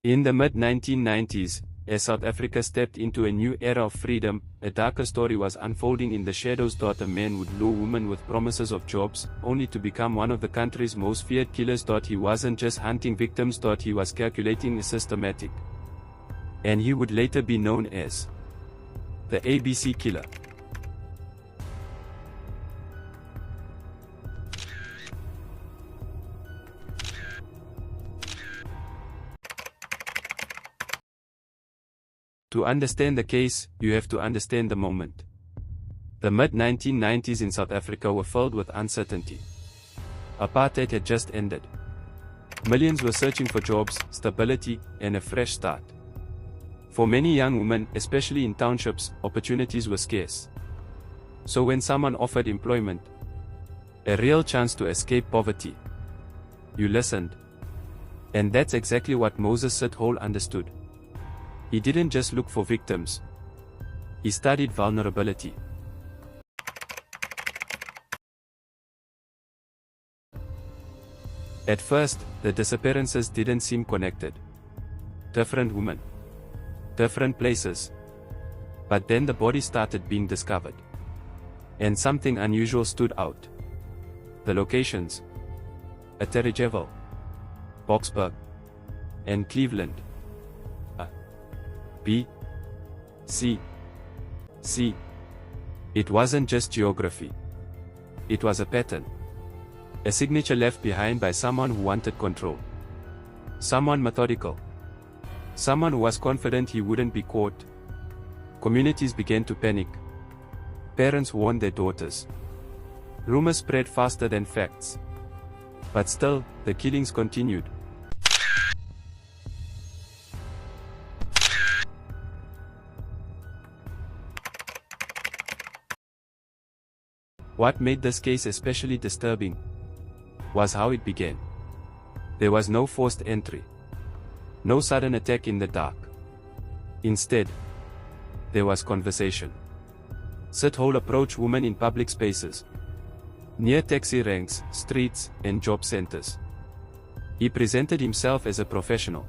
In the mid-1990s, as South Africa stepped into a new era of freedom, a darker story was unfolding in the shadows. A man would lure women with promises of jobs, only to become one of the country's most feared killers. He wasn't just hunting victims, he was calculating, systematic. And he would later be known as the ABC Killer. To understand the case, you have to understand the moment. The mid-1990s in South Africa were filled with uncertainty. Apartheid had just ended. Millions were searching for jobs, stability, and a fresh start. For many young women, especially in townships, opportunities were scarce. So when someone offered employment, a real chance to escape poverty, you listened. And that's exactly what Moses Sithole understood. He didn't just look for victims. He studied vulnerability. At first, the disappearances didn't seem connected. Different women, different places. But then the body started being discovered. And something unusual stood out. The locations: Atteridgeville, Boksburg, and Cleveland. B, C, C. It wasn't just geography. It was a pattern. A signature left behind by someone who wanted control. Someone methodical. Someone who was confident he wouldn't be caught. Communities began to panic. Parents warned their daughters. Rumors spread faster than facts. But still, the killings continued. What made this case especially disturbing was how it began. There was no forced entry. No sudden attack in the dark. Instead, there was conversation. Sithole approached women in public spaces, near taxi ranks, streets, and job centers. He presented himself as a professional,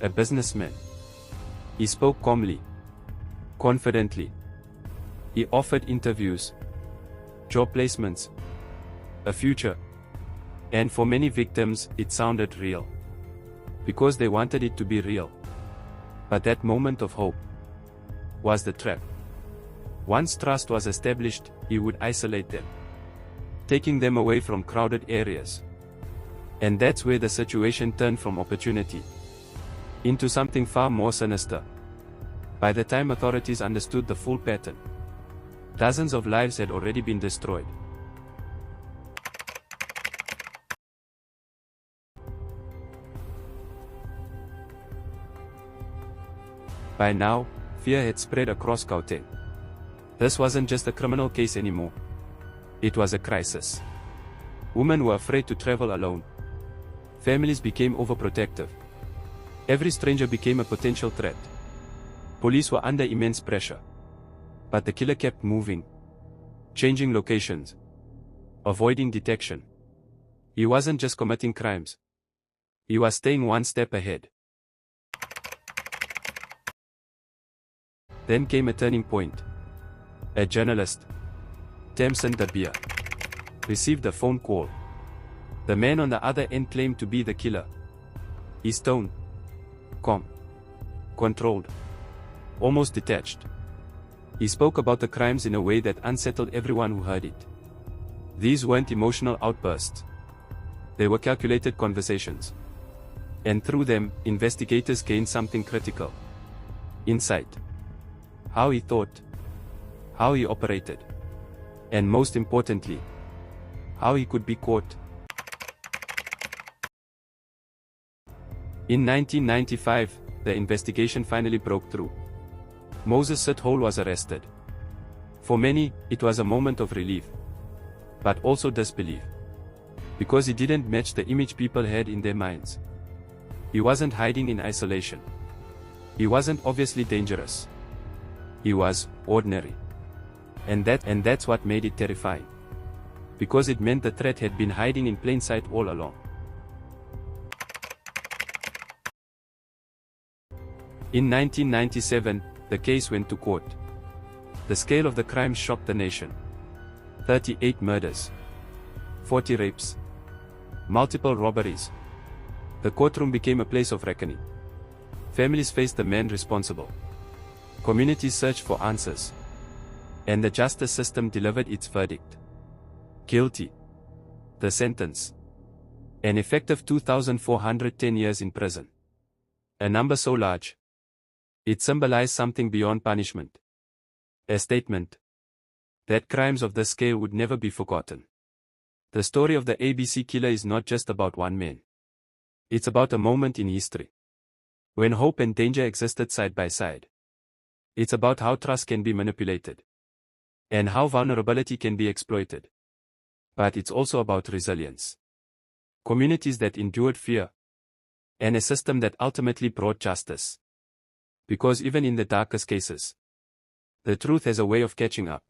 a businessman. He spoke calmly, confidently. He offered interviews, job placements, a future. And for many victims, it sounded real. Because they wanted it to be real. But that moment of hope was the trap. Once trust was established, he would isolate them, taking them away from crowded areas. And that's where the situation turned from opportunity into something far more sinister. By the time authorities understood the full pattern, dozens of lives had already been destroyed. By now, fear had spread across Gauteng. This wasn't just a criminal case anymore. It was a crisis. Women were afraid to travel alone. Families became overprotective. Every stranger became a potential threat. Police were under immense pressure. But the killer kept moving, changing locations, avoiding detection. He wasn't just committing crimes. He was staying one step ahead. Then came a turning point. A journalist, Tamsin de Beer, received a phone call. The man on the other end claimed to be the killer. His tone, calm, controlled, almost detached. He spoke about the crimes in a way that unsettled everyone who heard it. These weren't emotional outbursts. They were calculated conversations. And through them, investigators gained something critical: insight. How he thought, how he operated, and most importantly, how he could be caught. In 1995, the investigation finally broke through. Moses Sithole was arrested. For many, it was a moment of relief, but also disbelief. Because he didn't match the image people had in their minds. He wasn't hiding in isolation. He wasn't obviously dangerous. He was ordinary. And that's what made it terrifying. Because it meant the threat had been hiding in plain sight all along. In 1997, the case went to court. The scale of the crime shocked the nation. 38 murders, 40 rapes, multiple robberies. The courtroom became a place of reckoning. Families faced the men responsible. Communities searched for answers. And the justice system delivered its verdict. Guilty. The sentence. An effective 2,410 years in prison. A number so large. It symbolized something beyond punishment. A statement that crimes of this scale would never be forgotten. The story of the ABC killer is not just about one man. It's about a moment in history when hope and danger existed side by side. It's about how trust can be manipulated and how vulnerability can be exploited. But it's also about resilience. Communities that endured fear and a system that ultimately brought justice. Because even in the darkest cases, the truth has a way of catching up.